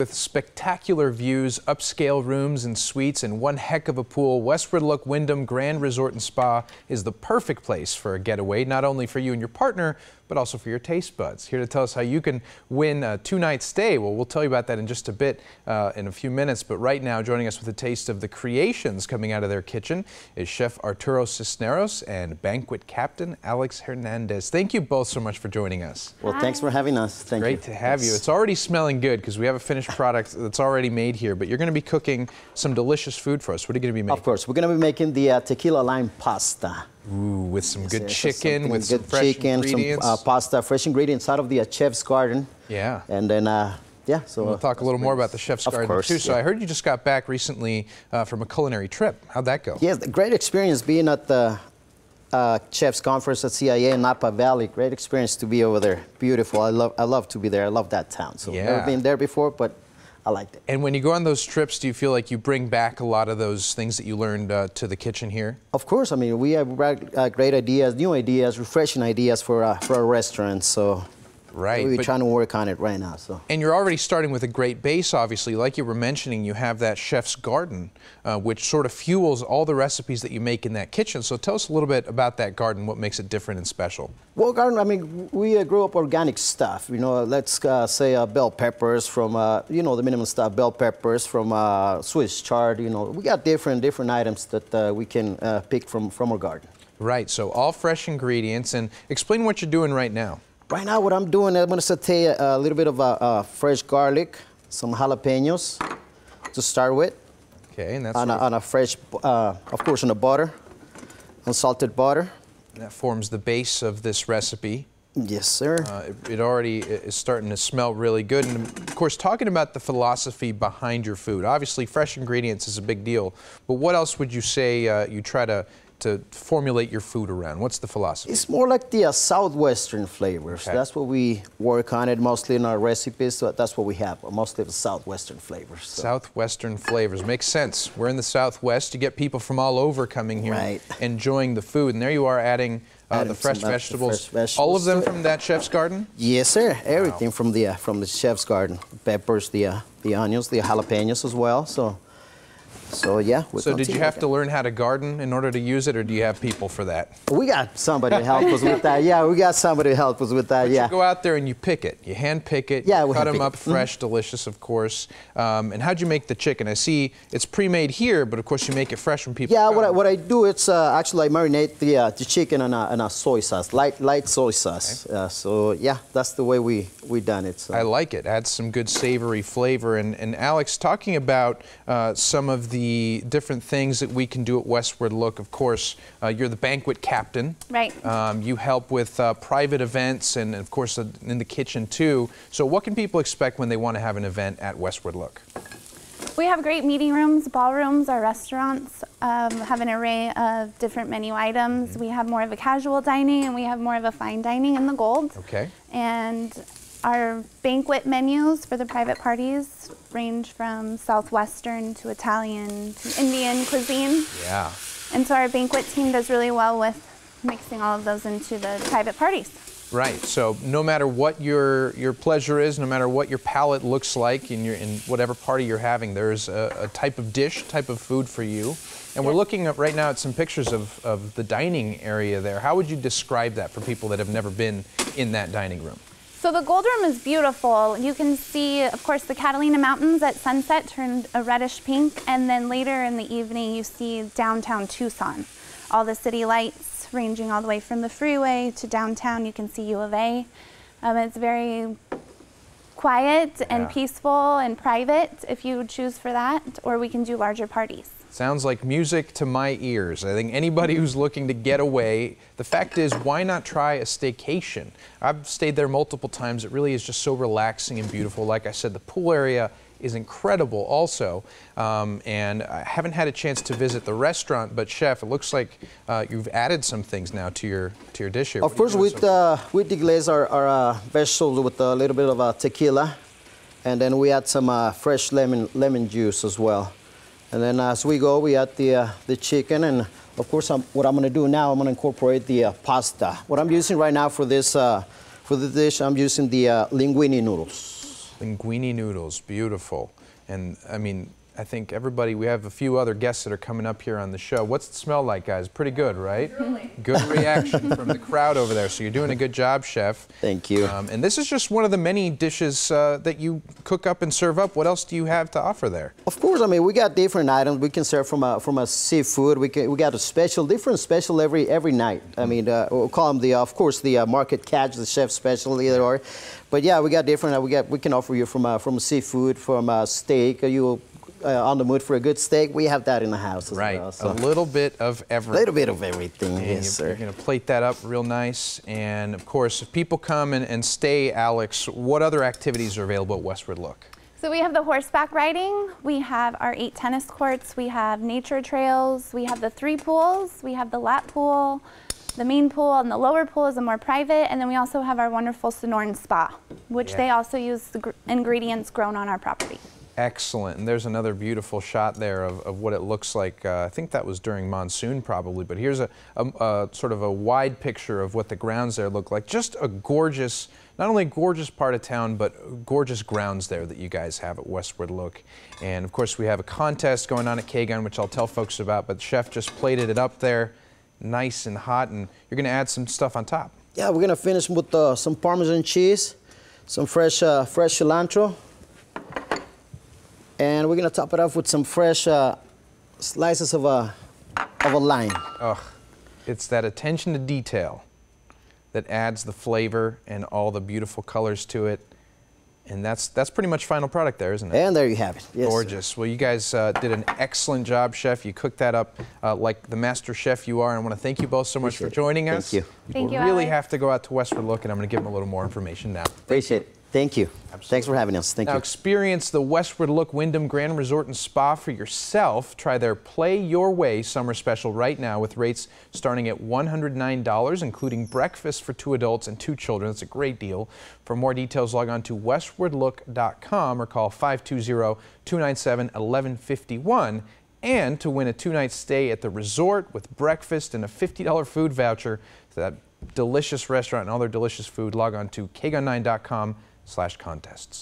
With spectacular views, upscale rooms and suites, and one heck of a pool, Westward Look Wyndham Grand Resort and Spa is the perfect place for a getaway, not only for you and your partner, but also for your taste buds. Here to tell us how you can win a 2-night stay. Well, we'll tell you about that in just a bit, in a few minutes. But right now, joining us with a taste of the creations coming out of their kitchen is Chef Arturo Cisneros and Banquet Captain Alex Hernandez. Thank you both so much for joining us. Well, thanks for having us. Thank you. Great to have you. It's already smelling good because we have a finished product that's already made here, but you're going to be cooking some delicious food for us. What are you going to be making? Of course, we're going to be making the tequila lime pasta. Ooh, with some good Yes, chicken, with some good fresh chicken, ingredients. some pasta, fresh ingredients out of the chef's garden. Yeah. And then, yeah, so we'll talk a little more about the chef's garden course, too. So yeah. I heard you just got back recently from a culinary trip. How'd that go? Yes, great experience being at the chef's conference at CIA in Napa Valley. Great experience to be over there. Beautiful. I love to be there. I love that town. So Yeah. never been there before, but I liked it. And when you go on those trips, do you feel like you bring back a lot of those things that you learned to the kitchen here? Of course. I mean, we have great ideas, new ideas, refreshing ideas for our restaurant. So right, we're trying to work on it right now. So. And you're already starting with a great base, obviously. Like you were mentioning, you have that chef's garden, which sort of fuels all the recipes that you make in that kitchen. So tell us a little bit about that garden, what makes it different and special. Well, garden, I mean, we grew up organic stuff. You know, let's say bell peppers from, you know, the minimum stuff, bell peppers from Swiss chard. You know, we got different items that we can pick from our garden. Right. So all fresh ingredients. And explain what you're doing right now. Right now, what I'm doing, I'm going to saute a little bit of fresh garlic, some jalapenos to start with. Okay, and that's on a fresh, of course, on the butter, on salted butter. That forms the base of this recipe. Yes, sir. It already is starting to smell really good. And of course, talking about the philosophy behind your food, obviously fresh ingredients is a big deal, but what else would you say you try to formulate your food around? What's the philosophy? It's more like the southwestern flavors. Okay. That's what we work on it mostly in our recipes. So that's what we have, mostly the southwestern flavors. So. Southwestern flavors. Makes sense. We're in the Southwest. You get people from all over coming here, right, enjoying the food. And there you are adding the fresh vegetables. All of them from that chef's garden? Yes, sir. Everything wow. from the chef's garden. Peppers, the onions, the jalapenos as well. So yeah. So did you have to learn how to garden in order to use it, or do you have people for that? We got somebody to help us with that. Yeah, we got somebody to help us with that. But yeah. You go out there and you pick it. You hand pick it. Yeah, you cut them up fresh, delicious, of course. And how'd you make the chicken? I see it's pre-made here, but of course you make it fresh when people. Yeah, come. what I do, it's actually I marinate the chicken in a soy sauce, light soy sauce. Okay. So yeah, that's the way we done it. So. I like it. Adds some good savory flavor. And Alex, talking about some of the different things that we can do at Westward Look. Of course, you're the banquet captain. Right. You help with private events and, of course, in the kitchen, too. So what can people expect when they want to have an event at Westward Look? We have great meeting rooms, ballrooms. Our restaurants have an array of different menu items. We have more of a casual dining, and we have more of a fine dining in the gold. Okay. And our banquet menus for the private parties range from Southwestern to Italian to Indian cuisine. Yeah. And so our banquet team does really well with mixing all of those into the private parties. Right. So no matter what your pleasure is, no matter what your palate looks like in whatever party you're having, there's a type of dish, type of food for you. And we're looking up right now at some pictures of the dining area there. How would you describe that for people that have never been in that dining room? So the Gold Room is beautiful. You can see, of course, the Catalina Mountains at sunset turned a reddish pink, and then later in the evening you see downtown Tucson. All the city lights ranging all the way from the freeway to downtown. You can see U of A. It's very quiet and peaceful and private if you choose for that, or we can do larger parties. Sounds like music to my ears. I think anybody who's looking to get away, the fact is, why not try a staycation? I've stayed there multiple times. It really is just so relaxing and beautiful. Like I said, the pool area is incredible also. And I haven't had a chance to visit the restaurant, but Chef, it looks like you've added some things now to your dish here. Of course, we deglaze our vegetables with a little bit of tequila, and then we add some fresh lemon juice as well. And then as we go, we add the chicken, and of course, what I'm going to do now, I'm going to incorporate the pasta. What I'm using right now for this dish, I'm using the linguine noodles. Linguine noodles, beautiful. And I mean, I think everybody, we have a few other guests that are coming up here on the show. What's it smell like, guys? Pretty good, right? Really. Good reaction from the crowd over there. So you're doing a good job, chef. Thank you. And this is just one of the many dishes that you cook up and serve up. What else do you have to offer there? Of course, I mean, we got different items. We can serve from a seafood. We got a different special every night. I mean, we'll call them of course, the market catch, the chef special either. But yeah, we got different. We can offer you from seafood, from steak. You on the mood for a good steak, we have that in the house as well. So. A little bit of everything. A little bit of everything, and yes, sir. You're going to plate that up real nice. And of course, if people come and stay, Alex, what other activities are available at Westward Look? So we have the horseback riding, we have our 8 tennis courts, we have nature trails, we have the 3 pools, we have the lap pool, the main pool, and the lower pool is a more private, and then we also have our wonderful Cisneros spa, which they also use the ingredients grown on our property. Excellent. And there's another beautiful shot there of what it looks like. I think that was during monsoon probably, but here's a sort of a wide picture of what the grounds there look like. Just a gorgeous, not only a gorgeous part of town, but gorgeous grounds there that you guys have at Westward Look. And of course we have a contest going on at K-Gun, which I'll tell folks about, but the chef just plated it up there nice and hot, and you're going to add some stuff on top. Yeah, we're going to finish with some Parmesan cheese, some fresh cilantro. And we're going to top it off with some fresh slices of a lime. Ugh, it's that attention to detail that adds the flavor and all the beautiful colors to it. And that's pretty much final product there, isn't it? And there you have it. Yes, gorgeous. Sir. Well, you guys did an excellent job, chef. You cooked that up like the master chef you are. And I want to thank you both so much for joining us. Thank you. Thank you, really Alex. have to go out to Westward Look, and I'm going to give them a little more information now. Appreciate it. Thank you. Absolutely. Thanks for having us. Thank you. Now experience the Westward Look Wyndham Grand Resort and Spa for yourself. Try their Play Your Way summer special right now with rates starting at $109, including breakfast for 2 adults and 2 children. That's a great deal. For more details, log on to westwardlook.com or call 520-297-1151. And to win a 2-night stay at the resort with breakfast and a $50 food voucher to that delicious restaurant and all their delicious food, log on to kgun9.com/contests.